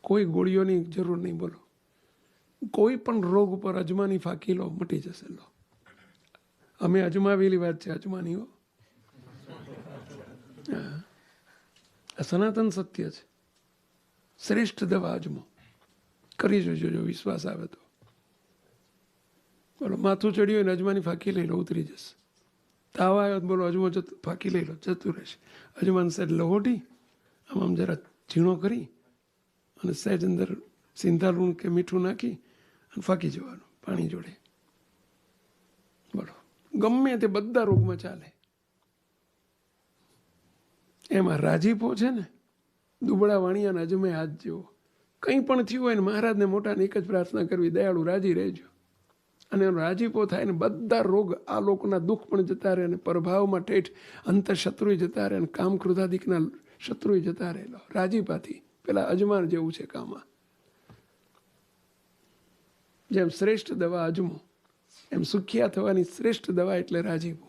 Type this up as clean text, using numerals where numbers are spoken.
કોઈ ગોળીઓની જરૂર નહીં. બોલો, કોઈ પણ રોગ ઉપર અજમાની ફાંકી લો, મટી જશે. લો, અમે અજમાવેલી વાત છે, અજમાની હો. આ સનાતન સત્ય છે. શ્રેષ્ઠ દવા અજમો. કરી જોજો, જો વિશ્વાસ આવે તો. બોલો, માથું ચડ્યું હોય ને અજમાની ફાંકી લઈ લો, ઉતરી જશે. તાવ આવ્યો બોલો, અજમો ફાંકી લઈ લો, જતું રહેશે. અજમાન સહેજ લહોટી આમ જરા ઝીણો કરી અને સહેજ અંદર સિંધા લૂણ કે મીઠું નાખી અને ફાંકી જવાનું પાણી જોડે. બોલો, ગમે તે બધા રોગમાં ચાલે. એમાં રાજીપો છે ને, દુબળા વાણિયાના અજમે હાથ જેવો. કંઈ પણ થયું હોય ને મહારાજને મોટાને એક જ પ્રાર્થના કરવી, દયાળુ રાજી રહેજો. અને એનો રાજીપો થાય ને બધા રોગ, આ લોકોના દુઃખ પણ જતા રહે, અને પ્રભાવમાં ઠેઠ અંતર શત્રુ જતા રહે, અને કામ ક્રોધાદિકના શત્રુ જતા રહેલો રાજીપાથી. પેલા અજમાન જેવું છે કામમાં. જેમ શ્રેષ્ઠ દવા અજમો, એમ સુખિયા થવાની શ્રેષ્ઠ દવા એટલે રાજીપો.